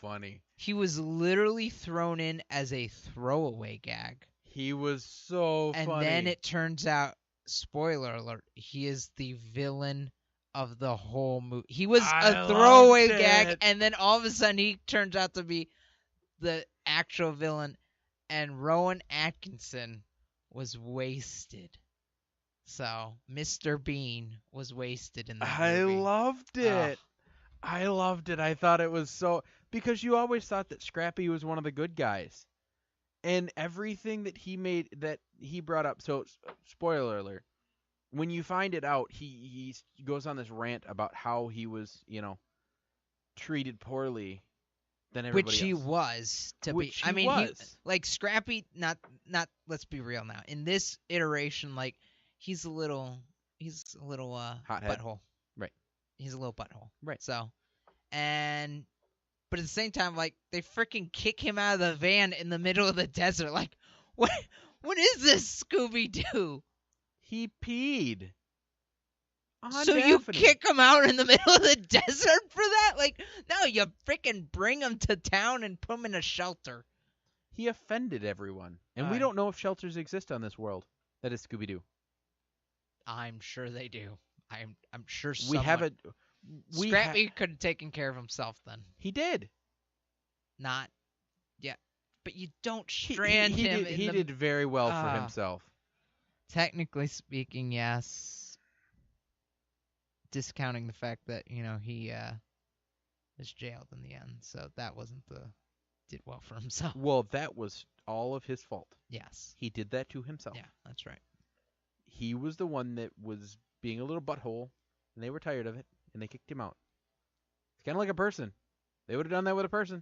funny. He was literally thrown in as a throwaway gag. He was so and funny. then it turns out, spoiler alert, he is the villain of the whole movie. He was a throwaway gag, and then all of a sudden he turns out to be the actual villain, and Rowan Atkinson was wasted. So, Mr. Bean was wasted in that movie. I loved it. I loved it. I thought it was so... Because you always thought that Scrappy was one of the good guys. And everything that he brought up... So, spoiler alert. When you find it out, he goes on this rant about how he was, treated poorly than everybody Which he else. was. Like, Scrappy, not, let's be real now. In this iteration, like, he's a little Hothead. butthole. Right. He's a little butthole. Right. So, but at the same time, like, they freaking kick him out of the van in the middle of the desert. Like, what is this, Scooby-Doo? He peed. So you kick him out in the middle of the desert for that? Like, no, you freaking bring him to town and put him in a shelter. He offended everyone. And we don't know if shelters exist on this world. That is Scooby-Doo. I'm sure they do. I'm sure Scrappy could have taken care of himself then. He did. Not yet. But you don't strand him. He did very well for himself. Technically speaking, yes. Discounting the fact that, he was jailed in the end. So that did well for himself. Well, that was all of his fault. Yes. He did that to himself. Yeah, that's right. He was the one that was being a little butthole, and they were tired of it, and they kicked him out. It's kind of like a person. They would have done that with a person.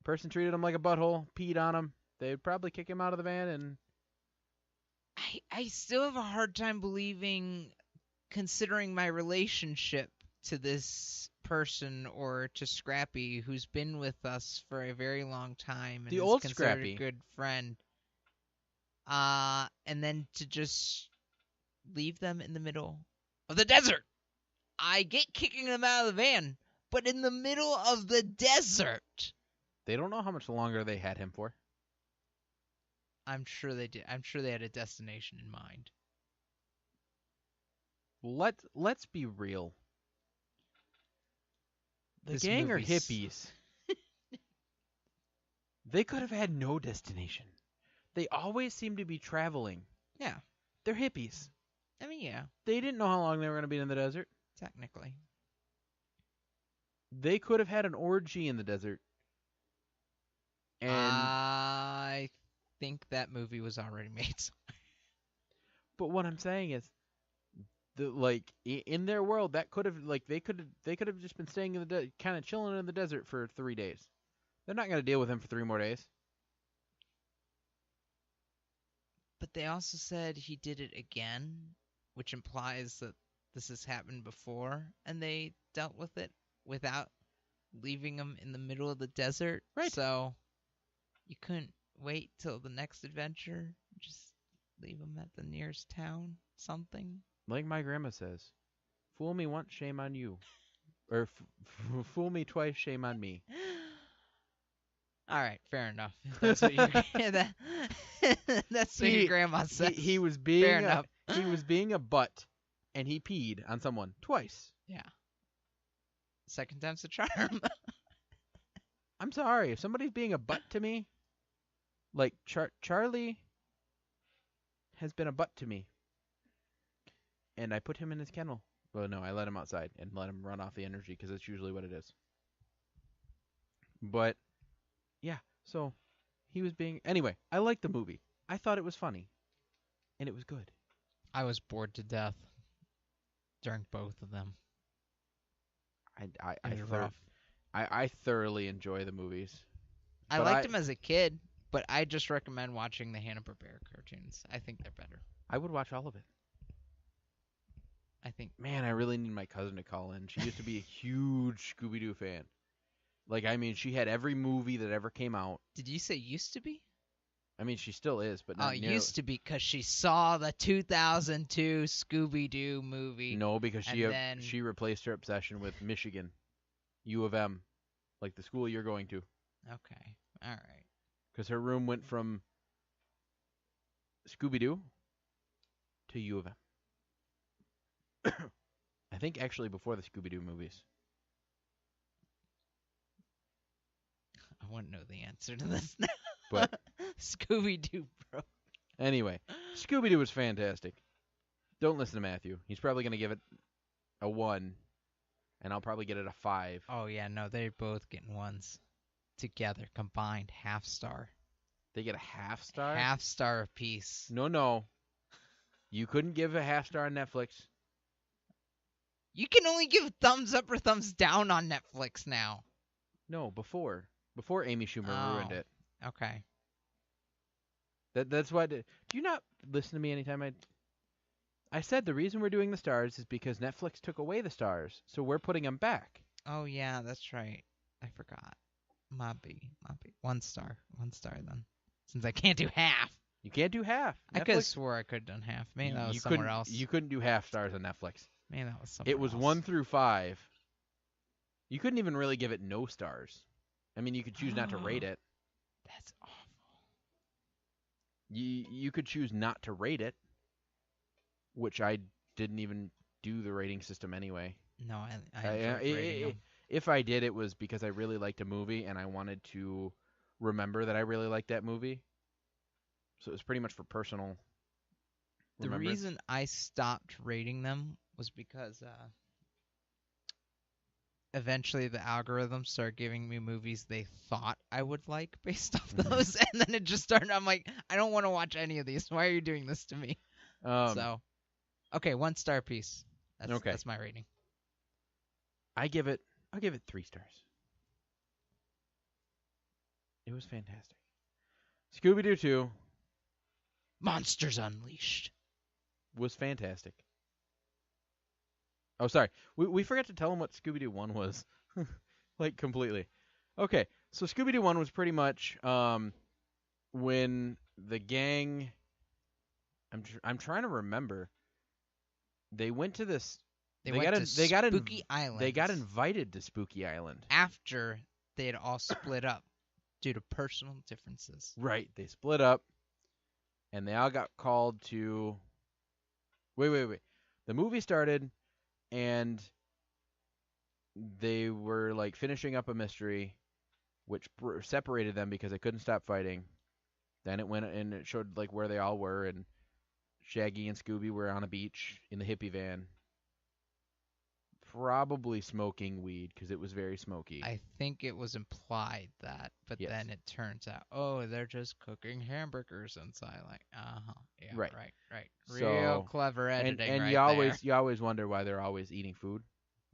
A person treated him like a butthole, peed on him. They'd probably kick him out of the van, and... I still have a hard time believing, considering my relationship to this person or to Scrappy, who's been with us for a very long time and the is old considered Scrappy. a good friend. And then to just leave them in the middle of the desert. I get kicking them out of the van, but in the middle of the desert. They don't know how much longer they had him for. I'm sure they did. I'm sure they had a destination in mind. Let's be real. The gang are hippies. They could have had no destination. They always seem to be traveling. Yeah. They're hippies. I mean, yeah. They didn't know how long they were going to be in the desert. Technically. They could have had an orgy in the desert. And I think that movie was already made. But what I'm saying is, in their world, that could have they could have just been staying in the kind of chilling in the desert for 3 days. They're not going to deal with him for 3 more days. But they also said he did it again, which implies that this has happened before, and they dealt with it without leaving him in the middle of the desert. Right. So you couldn't wait till the next adventure, just leave him at the nearest town, something. Like my grandma says, fool me once, shame on you. Or fool me twice, shame on me. All right, fair enough. That's what that's what your grandma says. He was he was being a butt, and he peed on someone twice. Yeah. Second time's the charm. I'm sorry, if somebody's being a butt to me, like Charlie has been a butt to me, and I put him in his kennel. Well, no, I let him outside and let him run off the energy because that's usually what it is. But yeah, so he was being... Anyway, I liked the movie. I thought it was funny. And it was good. I was bored to death during both of them. I thoroughly enjoy the movies. I liked them as a kid, but I just recommend watching the Hanna-Barbera cartoons. I think they're better. I would watch all of it. I think... Man, I really need my cousin to call in. She used to be a huge Scooby-Doo fan. Like, I mean, she had every movie that ever came out. Did you say used to be? I mean, she still is, but not nearly. Used to be because she saw the 2002 Scooby-Doo movie. No, because she replaced her obsession with Michigan, U of M. like the school you're going to, Okay. All right. because her room went from Scooby-Doo to U of M. I think actually before the Scooby-Doo movies. I wouldn't know the answer to this now. But Scooby-Doo, bro. anyway, Scooby-Doo was fantastic. Don't listen to Matthew. He's probably going to give it a 1, and I'll probably get it a 5. Oh, yeah, no, they're both getting ones together, combined, half star. They get a half star? Half star apiece. No. You couldn't give a half star on Netflix. You can only give thumbs up or thumbs down on Netflix now. No, before Amy Schumer ruined it. Okay. That's why. Do you not listen to me anytime I said the reason we're doing the stars is because Netflix took away the stars, so we're putting them back. Oh, yeah, that's right. I forgot. Might be. 1 star. 1 star, then. Since I can't do half. You can't do half. I could have swore I could have done half. Maybe that was somewhere else. You couldn't do half stars on Netflix. Maybe that was somewhere else. It was 1 through 5. You couldn't even really give it no stars. I mean, you could choose not to rate it. That's awful. You could choose not to rate it, which I didn't even do the rating system anyway. No, I enjoyed rating them. If I did, it was because I really liked a movie and I wanted to remember that I really liked that movie. So it was pretty much for personal remembrance. The reason I stopped rating them was because eventually the algorithm started giving me movies they thought I would like based off those, and then it just started. I'm like, I don't want to watch any of these. Why are you doing this to me? So, okay, 1 star piece. That's my rating. I'll give it 3 stars. It was fantastic. Scooby-Doo 2. Monsters Unleashed. Was fantastic. Oh, sorry. We forgot to tell them what Scooby-Doo 1 was. Like, completely. Okay, so Scooby-Doo 1 was pretty much when the gang... I'm trying to remember. They went to this... They got Spooky Island. They got invited to Spooky Island. After they had all split up due to personal differences. Right. They split up, and they all got called to... Wait. The movie started, and they were, like, finishing up a mystery, which separated them because they couldn't stop fighting. Then it went and it showed, like, where they all were, and Shaggy and Scooby were on a beach in the hippie van. Probably smoking weed because it was very smoky. I think it was implied that, but Yes. then it turns out, oh, they're just cooking hamburgers inside. Like, yeah, right. Real clever editing. And you always wonder why they're always eating food,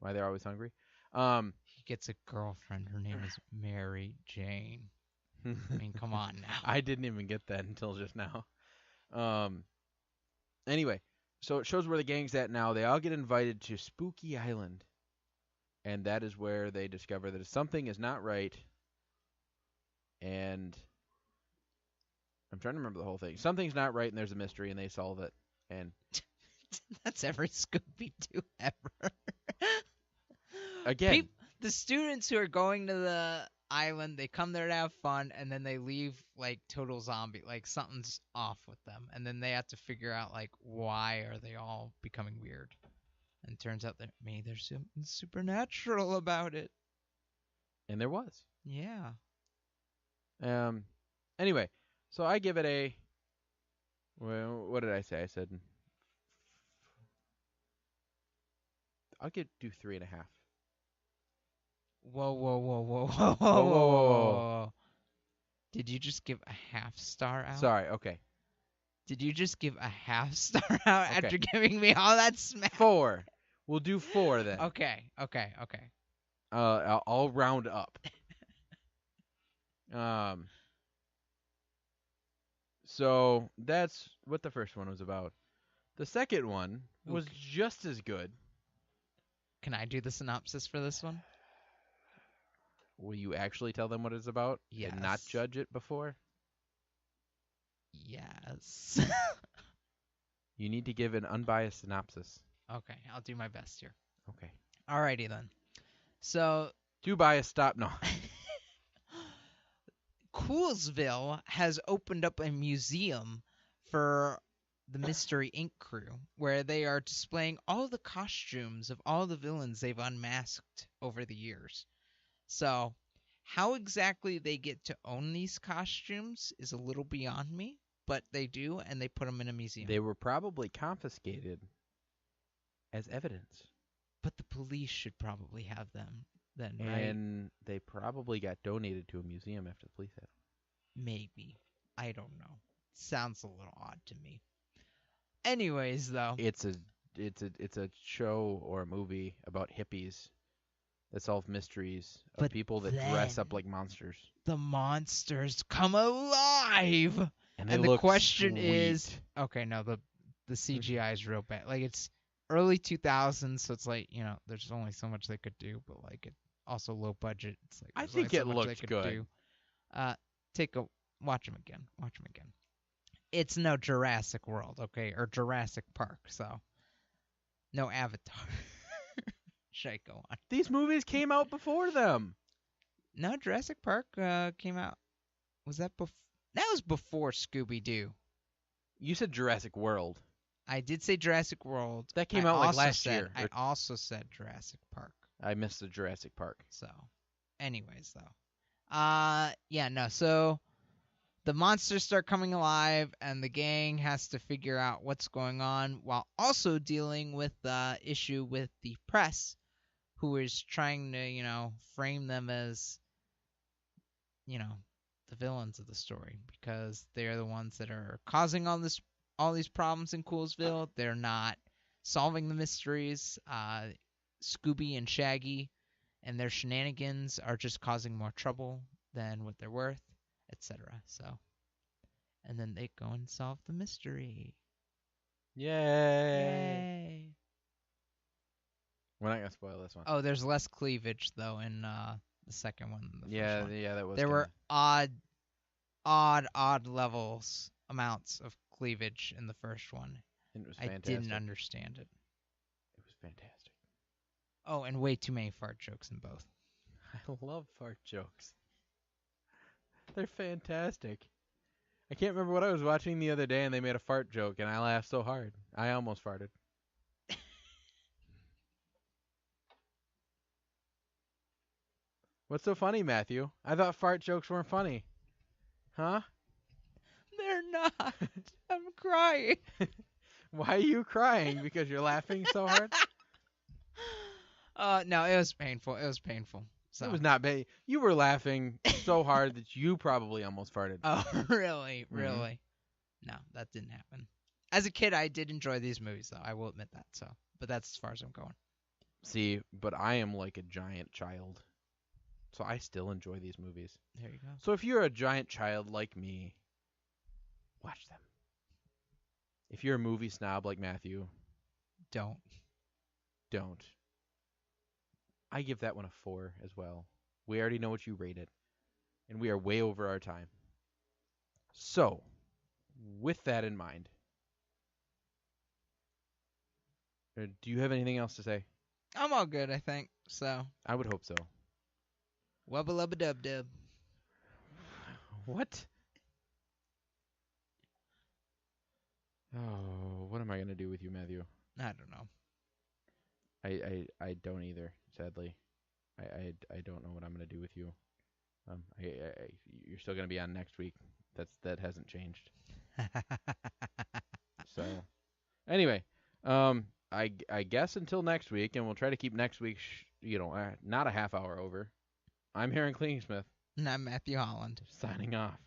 why they're always hungry. He gets a girlfriend. Her name is Mary Jane. I mean, come on now. I didn't even get that until just now. Anyway. So it shows where the gang's at now. They all get invited to Spooky Island. And that is where they discover that something is not right. And I'm trying to remember the whole thing. Something's not right and there's a mystery and they solve it. And that's every Scooby-Doo ever. Again. The students who are going to the island, they come there to have fun, and then they leave like total zombie, like something's off with them, and then they have to figure out like why are they all becoming weird, and it turns out that maybe there's something supernatural about it. And there was. Yeah. Anyway, so I give it well, what did I say? I said I'll do 3.5. Whoa. Did you just give a half star out? Sorry, okay. Did you just give a half star out after giving me all that smack? 4. We'll do 4 then. Okay. I'll round up. So that's what the first one was about. The second one was just as good. Can I do the synopsis for this one? Will you actually tell them what it's about? Yes. And not judge it before? Yes. You need to give an unbiased synopsis. Okay, I'll do my best here. Okay. Alrighty then. So... Too biased, stop. No. Coolsville has opened up a museum for the Mystery Inc. crew, where they are displaying all the costumes of all the villains they've unmasked over the years. So, how exactly they get to own these costumes is a little beyond me, but they do, and they put them in a museum. They were probably confiscated as evidence. But the police should probably have them then, right? And they probably got donated to a museum after the police had them. Maybe. I don't know. Sounds a little odd to me. Anyways, though. It's a show or a movie about hippies that solve mysteries of But people that dress up like monsters. The monsters come alive! And the look question sweet. is, okay, no, the CGI is real bad. Like, it's early 2000s, so it's like, there's only so much they could do, but like it also low budget. It's like I there's only think so it much they looked could good. do. Watch them again. It's no Jurassic World, okay, or Jurassic Park, so no Avatar. Should I go on? These movies came out before them. No, Jurassic Park came out. Was that before? That was before Scooby-Doo. You said Jurassic World. I did say Jurassic World. That came out like last year. I also said Jurassic Park. I missed the Jurassic Park. So, anyways, though. Yeah, no, so the monsters start coming alive, and the gang has to figure out what's going on while also dealing with the issue with the press, who is trying to, frame them as, the villains of the story, because they're the ones that are causing all these problems in Coolsville. They're not solving the mysteries. Scooby and Shaggy and their shenanigans are just causing more trouble than what they're worth, etc. So, and then they go and solve the mystery. Yay! We're not gonna spoil this one. Oh, there's less cleavage though in the second one than the first one. Yeah, that was. There were odd levels amounts of cleavage in the first one. It was I fantastic. didn't understand it. It was fantastic. Oh, and way too many fart jokes in both. I love fart jokes. They're fantastic. I can't remember what I was watching the other day, and they made a fart joke, and I laughed so hard. I almost farted. What's so funny, Matthew? I thought fart jokes weren't funny. Huh? They're not. I'm crying. Why are you crying? Because you're laughing so hard? No, it was painful. So. It was not bad. You were laughing so hard that you probably almost farted. Oh, really? Really? No, that didn't happen. As a kid, I did enjoy these movies, though. I will admit that. So, but that's as far as I'm going. See, but I am like a giant child. So I still enjoy these movies. There you go. So if you're a giant child like me, watch them. If you're a movie snob like Matthew, Don't. I give that one a 4 as well. We already know what you rate it, and we are way over our time. So, with that in mind, do you have anything else to say? I'm all good, I think. So. I would hope so. Wubba lubba dub dub. What? Oh, what am I gonna do with you, Matthew? I don't know. I don't either. Sadly, I don't know what I'm gonna do with you. You're still gonna be on next week. That hasn't changed. So, anyway, I guess until next week, and we'll try to keep next week, not a half hour over. I'm Aaron Klingsmith. And I'm Matthew Holland. Signing off.